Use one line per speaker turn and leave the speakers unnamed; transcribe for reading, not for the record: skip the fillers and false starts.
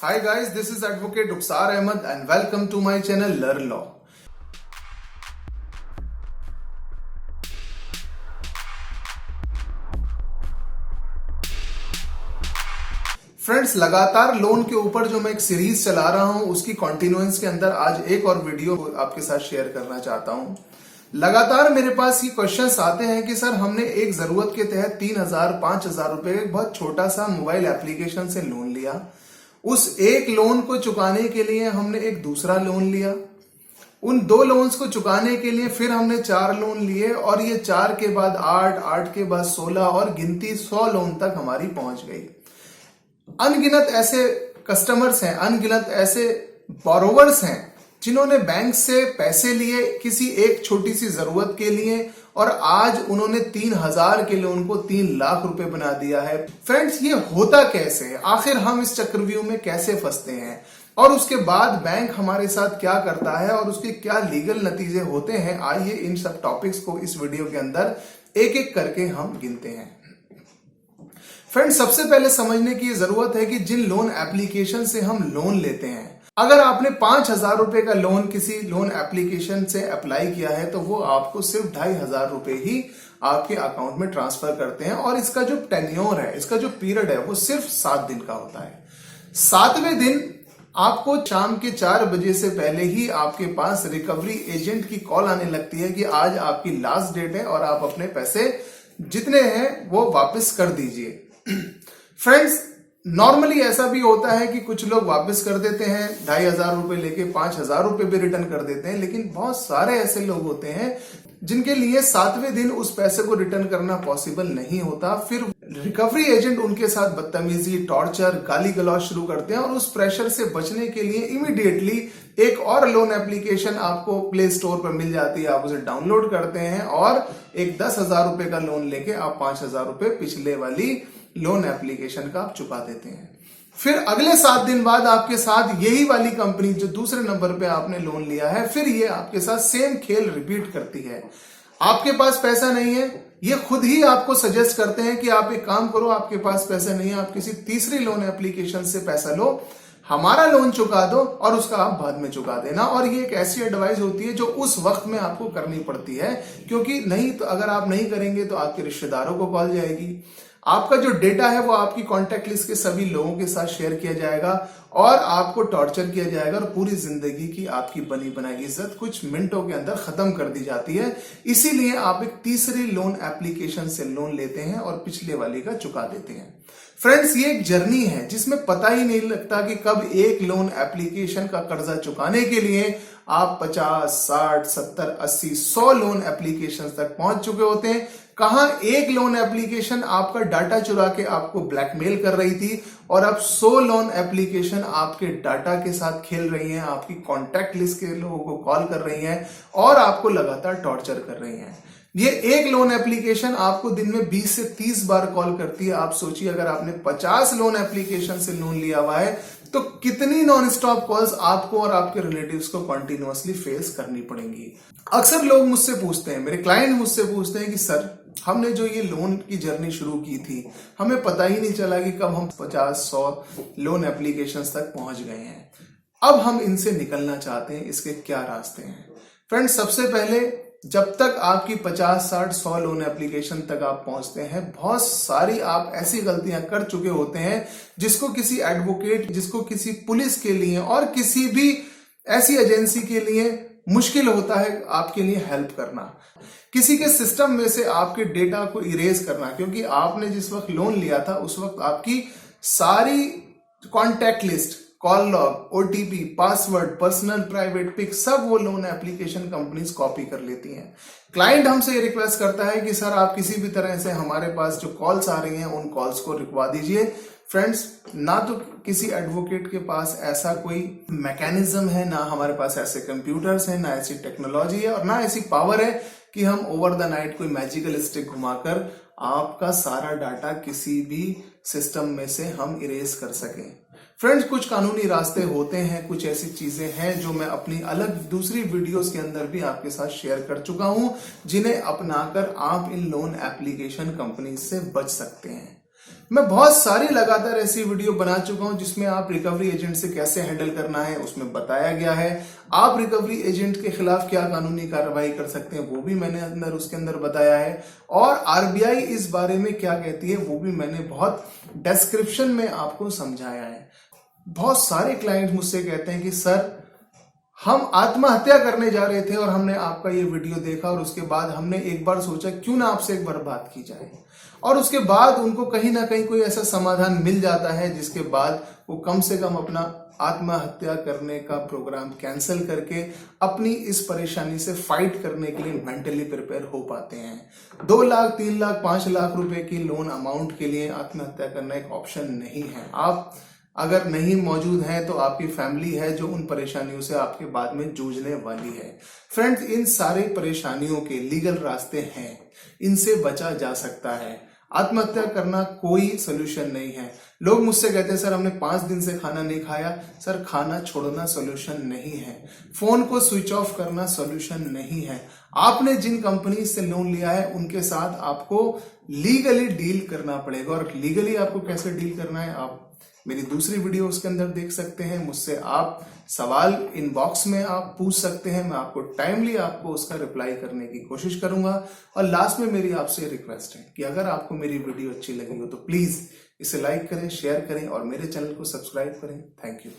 Hi guys, this is Advocate Uksar Ahmed and welcome to my channel Learn Law. Friends, लगातार loan के ऊपर जो मैं एक सीरीज चला रहा हूं उसकी कॉन्टिन्यूएंस के अंदर आज एक और वीडियो आपके साथ शेयर करना चाहता हूं। लगातार मेरे पास ये क्वेश्चंस आते हैं कि सर हमने एक जरूरत के तहत 3,000-5,000 रुपए एक बहुत छोटा सा मोबाइल एप्लीकेशन से लोन लिया। उस एक लोन को चुकाने के लिए हमने एक दूसरा लोन लिया। उन 2 लोन्स को चुकाने के लिए फिर हमने 4 लोन लिए और ये 4 के बाद 8, 8 के बाद 16 और गिनती 100 लोन तक हमारी पहुंच गई। अनगिनत ऐसे कस्टमर्स हैं, अनगिनत ऐसे बोरोवर्स हैं जिन्होंने बैंक से पैसे लिए किसी एक छोटी सी जरूरत के लिए और आज उन्होंने 3,000 के लोन को 3 लाख रुपए बना दिया है। फ्रेंड्स, ये होता कैसे है? आखिर हम इस चक्रव्यूह में कैसे फंसते हैं और उसके बाद बैंक हमारे साथ क्या करता है और उसके क्या लीगल नतीजे होते हैं? आइए इन सब टॉपिक्स को इस वीडियो के अंदर एक एक करके हम गिनते हैं। फ्रेंड्स, सबसे पहले समझने की जरूरत है कि जिन लोन एप्लीकेशन से हम लोन लेते हैं, अगर आपने 5,000 रुपए का लोन किसी लोन एप्लीकेशन से अप्लाई किया है तो वो आपको सिर्फ 2,500 रुपए ही आपके अकाउंट में ट्रांसफर करते हैं और इसका जो टेन्योर है, इसका जो पीरियड है वो सिर्फ 7 दिन का होता है। 7वें दिन आपको शाम के 4 बजे से पहले ही आपके पास रिकवरी एजेंट की कॉल आने लगती है कि आज आपकी लास्ट डेट है और आप अपने पैसे जितने हैं वो वापस कर दीजिए। फ्रेंड्स, नॉर्मली ऐसा भी होता है कि कुछ लोग वापस कर देते हैं, 2,500 रुपए लेके 5,000 रुपए भी रिटर्न कर देते हैं, लेकिन बहुत सारे ऐसे लोग होते हैं जिनके लिए 7वें दिन उस पैसे को रिटर्न करना पॉसिबल नहीं होता। फिर रिकवरी एजेंट उनके साथ बदतमीजी, टॉर्चर, गाली गलौज शुरू करते हैं और उस प्रेशर से बचने के लिए इमीडिएटली एक और लोन एप्लीकेशन आपको प्ले स्टोर पर मिल जाती है। आप उसे डाउनलोड करते हैं और एक 10,000 रुपए का लोन लेके आप 5,000 रुपए पिछले वाली लोन एप्लीकेशन का आप चुका देते हैं। फिर अगले 7 दिन बाद आपके साथ यही वाली कंपनी जो दूसरे नंबर पे आपने लोन लिया है, फिर ये आपके साथ सेम खेल रिपीट करती है। आपके पास पैसा नहीं है, ये खुद ही आपको सजेस्ट करते हैं कि आप एक काम करो, आपके पास पैसा नहीं है, आप किसी तीसरी लोन एप्लीकेशन से पैसा लो, हमारा लोन चुका दो और उसका आप बाद में चुका देना। और ये एक ऐसी एडवाइस होती है जो उस वक्त में आपको करनी पड़ती है, क्योंकि नहीं तो अगर आप नहीं करेंगे तो आपके रिश्तेदारों को कॉल जाएगी, आपका जो डेटा है वो आपकी कॉन्टैक्ट लिस्ट के सभी लोगों के साथ शेयर किया जाएगा और आपको टॉर्चर किया जाएगा और पूरी जिंदगी की आपकी बनी बनाई इज्जत कुछ मिनटों के अंदर खत्म कर दी जाती है। इसीलिए आप एक तीसरी लोन एप्लीकेशन से लोन लेते हैं और पिछले वाली का चुका देते हैं। फ्रेंड्स, ये एक जर्नी है जिसमें पता ही नहीं लगता कि कब एक लोन एप्लीकेशन का कर्जा चुकाने के लिए आप 50, 60, 70, 80, 100 लोन एप्लीकेशन तक पहुंच चुके होते हैं। कहां एक लोन एप्लीकेशन आपका डाटा चुरा के आपको ब्लैकमेल कर रही थी और अब 100 लोन एप्लीकेशन आपके डाटा के साथ खेल रही हैं, आपकी कॉन्टैक्ट लिस्ट के लोगों को कॉल कर रही हैं और आपको लगातार टॉर्चर कर रही हैं। ये एक लोन एप्लीकेशन आपको दिन में 20 से 30 बार कॉल करती है। आप सोचिए, अगर आपने 50 लोन एप्लीकेशन से लोन लिया हुआ है तो कितनी नॉन स्टॉप कॉल्स आपको और आपके रिलेटिव्स को कंटिन्यूअसली फेस करनी पड़ेंगी। अक्सर लोग मुझसे पूछते हैं, मेरे क्लाइंट मुझसे पूछते हैं कि सर हमने जो ये लोन की जर्नी शुरू की थी, हमें पता ही नहीं चला कि कब हम 50-100 लोन एप्लीकेशंस तक पहुंच गए हैं। अब हम इनसे निकलना चाहते हैं, इसके क्या रास्ते हैं? फ्रेंड्स, सबसे पहले जब तक आपकी 50, 60, 100 लोन एप्लीकेशन तक आप पहुंचते हैं, बहुत सारी आप ऐसी गलतियां कर चुके होते हैं जिसको किसी एडवोकेट, जिसको किसी पुलिस के लिए और किसी भी ऐसी एजेंसी के लिए मुश्किल होता है आपके लिए हेल्प करना। किसी के सिस्टम में से आपके डेटा को इरेज करना, क्योंकि आपने जिस वक्त लोन लिया था उस वक्त आपकी सारी contact list, call log, OTP, password, personal private pic सब वो लोन एप्लीकेशन कंपनीज कॉपी कर लेती हैं। क्लाइंट हमसे ये रिक्वेस्ट करता है कि सर आप किसी भी तरह से हमारे पास जो कॉल्स आ रही हैं उन कॉल्स को रुकवा दीजिए। फ्रेंड्स, ना तो किसी एडवोकेट के पास ऐसा कोई मैकेनिज्म है, ना हमारे पास ऐसे कंप्यूटर्स हैं, ना ऐसी टेक्नोलॉजी है और ना ऐसी पावर है कि हम ओवर द नाइट कोई मैजिकल स्टिक घुमाकर आपका सारा डाटा किसी भी सिस्टम में से हम इरेज कर सकें। फ्रेंड्स, कुछ कानूनी रास्ते होते हैं, कुछ ऐसी चीजें हैं जो मैं अपनी अलग दूसरी वीडियोस के अंदर भी आपके साथ शेयर कर चुका हूं, जिन्हें अपनाकर आप इन लोन एप्लीकेशन कंपनी से बच सकते हैं। मैं बहुत सारी लगातार ऐसी वीडियो बना चुका हूं जिसमें आप रिकवरी एजेंट से कैसे हैंडल करना है उसमें बताया गया है। आप रिकवरी एजेंट के खिलाफ क्या कानूनी कार्रवाई कर सकते हैं वो भी मैंने उसके अंदर बताया है, और आरबीआई इस बारे में क्या कहती है वो भी मैंने बहुत डिस्क्रिप्शन में आपको समझाया है। बहुत सारे क्लाइंट मुझसे कहते हैं कि सर हम आत्महत्या करने जा रहे थे और हमने आपका ये वीडियो देखा और उसके बाद हमने एक बार सोचा क्यों ना आपसे एक बार बात की जाए, और उसके बाद उनको कहीं ना कहीं कोई ऐसा समाधान मिल जाता है जिसके बाद वो कम से कम अपना आत्महत्या करने का प्रोग्राम कैंसिल करके अपनी इस परेशानी से फाइट करने के लिए मेंटली प्रिपेयर हो पाते हैं। 2 लाख 3 लाख 5 लाख रुपए की लोन अमाउंट के लिए आत्महत्या करना एक ऑप्शन नहीं है। आप अगर नहीं मौजूद हैं तो आपकी फैमिली है जो उन परेशानियों से आपके बाद में जूझने वाली है। फ्रेंड्स, इन सारे परेशानियों के लीगल रास्ते हैं, इनसे बचा जा सकता है। आत्महत्या करना कोई सोल्यूशन नहीं है। लोग मुझसे कहते हैं सर हमने 5 दिन से खाना नहीं खाया। सर, खाना छोड़ना सोल्यूशन नहीं है, फोन को स्विच ऑफ करना सोल्यूशन नहीं है। आपने जिन कंपनी से लोन लिया है उनके साथ आपको लीगली डील करना पड़ेगा, और लीगली आपको कैसे डील करना है आप मेरी दूसरी वीडियो उसके अंदर देख सकते हैं। मुझसे आप सवाल इनबॉक्स में आप पूछ सकते हैं, मैं आपको टाइमली आपको उसका रिप्लाई करने की कोशिश करूंगा। और लास्ट में मेरी आपसे रिक्वेस्ट है कि अगर आपको मेरी वीडियो अच्छी लगी हो तो प्लीज इसे लाइक करें, शेयर करें और मेरे चैनल को सब्सक्राइब करें। Thank you.